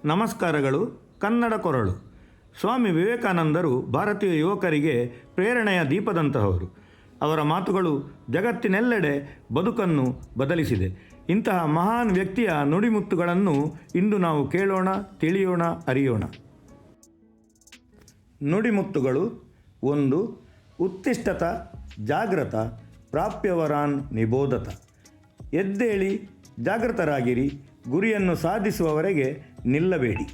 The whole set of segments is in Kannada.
ನಮಸ್ಕಾರಗಳು. ಕನ್ನಡ ಕೊರಳು. ಸ್ವಾಮಿ ವಿವೇಕಾನಂದರು ಭಾರತೀಯ ಯುವಕರಿಗೆ ಪ್ರೇರಣೆಯ ದೀಪದಂತಹವರು. ಅವರ ಮಾತುಗಳು ಜಗತ್ತಿನೆಲ್ಲೆಡೆ ಬದುಕನ್ನು ಬದಲಿಸಿದೆ. ಇಂತಹ ಮಹಾನ್ ವ್ಯಕ್ತಿಯ ನುಡಿಮುತ್ತುಗಳನ್ನು ಇಂದು ನಾವು ಕೇಳೋಣ, ತಿಳಿಯೋಣ, ಅರಿಯೋಣ. ನುಡಿಮುತ್ತುಗಳು. 1. ಉತ್ತಿಷ್ಠತ ಜಾಗ್ರತ ಪ್ರಾಪ್ಯವರಾನ್ ನಿಬೋಧತ. ಎದ್ದೇಳಿ, ಜಾಗೃತರಾಗಿರಿ, ಗುರಿಯನ್ನು ಸಾಧಿಸುವವರೆಗೆ ನಿಲ್ಲಬೇಡಿ.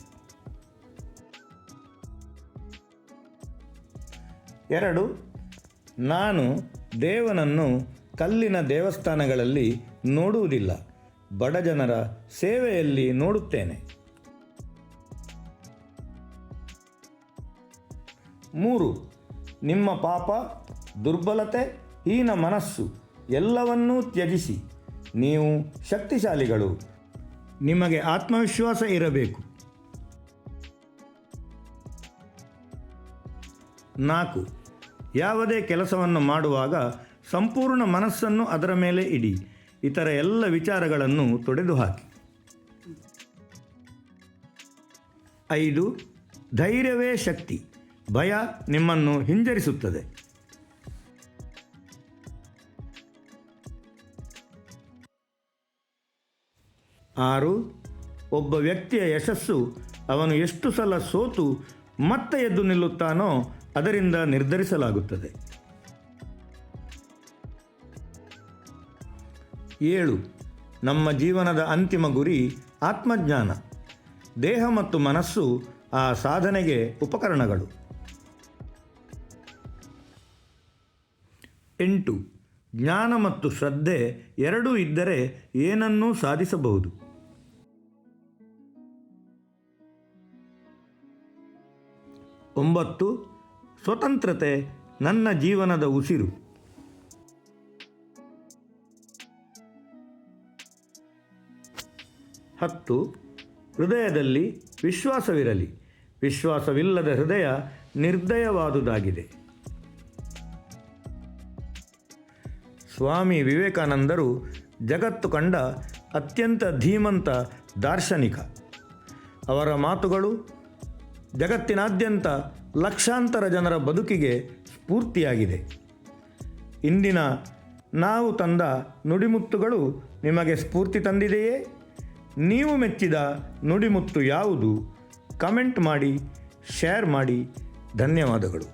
2. ನಾನು ದೇವನನ್ನು ಕಲ್ಲಿನ ದೇವಸ್ಥಾನಗಳಲ್ಲಿ ನೋಡುವುದಿಲ್ಲ, ಬಡಜನರ ಸೇವೆಯಲ್ಲಿ ನೋಡುತ್ತೇನೆ. 3. ನಿಮ್ಮ ಪಾಪ, ದುರ್ಬಲತೆ, ಹೀನ ಮನಸ್ಸು ಎಲ್ಲವನ್ನೂ ತ್ಯಜಿಸಿ. ನೀವು ಶಕ್ತಿಶಾಲಿಗಳು. ನಿಮಗೆ ಆತ್ಮವಿಶ್ವಾಸ ಇರಬೇಕು. 4. ಯಾವುದೇ ಕೆಲಸವನ್ನು ಮಾಡುವಾಗ ಸಂಪೂರ್ಣ ಮನಸ್ಸನ್ನು ಅದರ ಮೇಲೆ ಇಡಿ. ಇತರ ಎಲ್ಲ ವಿಚಾರಗಳನ್ನು ತೊಡೆದುಹಾಕಿ. 5. ಧೈರ್ಯವೇ ಶಕ್ತಿ. ಭಯ ನಿಮ್ಮನ್ನು ಹಿಂಜರಿಸುತ್ತದೆ. 6. ಒಬ್ಬ ವ್ಯಕ್ತಿಯ ಯಶಸ್ಸು ಅವನು ಎಷ್ಟು ಸಲ ಸೋತು ಮತ್ತೆ ಎದ್ದು ನಿಲ್ಲುತ್ತಾನೋ ಅದರಿಂದ ನಿರ್ಧರಿಸಲಾಗುತ್ತದೆ. 7. ನಮ್ಮ ಜೀವನದ ಅಂತಿಮ ಗುರಿ ಆತ್ಮಜ್ಞಾನ. ದೇಹ ಮತ್ತು ಮನಸ್ಸು ಆ ಸಾಧನೆಗೆ ಉಪಕರಣಗಳು. 8. ಜ್ಞಾನ ಮತ್ತು ಶ್ರದ್ಧೆ ಎರಡೂ ಇದ್ದರೆ ಏನನ್ನೂ ಸಾಧಿಸಬಹುದು. 9. ಸ್ವತಂತ್ರತೆ ನನ್ನ ಜೀವನದ ಉಸಿರು. 10. ಹೃದಯದಲ್ಲಿ ವಿಶ್ವಾಸವಿರಲಿ. ವಿಶ್ವಾಸವಿಲ್ಲದ ಹೃದಯ ನಿರ್ದಯವಾದುದಾಗಿದೆ. ಸ್ವಾಮಿ ವಿವೇಕಾನಂದರು ಜಗತ್ತು ಕಂಡ ಅತ್ಯಂತ ಧೀಮಂತ ದಾರ್ಶನಿಕ. ಅವರ ಮಾತುಗಳು ಜಗತ್ತಿನಾದ್ಯಂತ ಲಕ್ಷಾಂತರ ಜನರ ಬದುಕಿಗೆ ಸ್ಫೂರ್ತಿಯಾಗಿದೆ. ಇಂದಿನ ನಾವು ತಂದ ನುಡಿಮುತ್ತುಗಳು ನಿಮಗೆ ಸ್ಫೂರ್ತಿ ತಂದಿದೆಯೇ? ನೀವು ಮೆಚ್ಚಿದ ನುಡಿಮುತ್ತು ಯಾವುದು? ಕಮೆಂಟ್ ಮಾಡಿ, ಶೇರ್ ಮಾಡಿ. ಧನ್ಯವಾದಗಳು.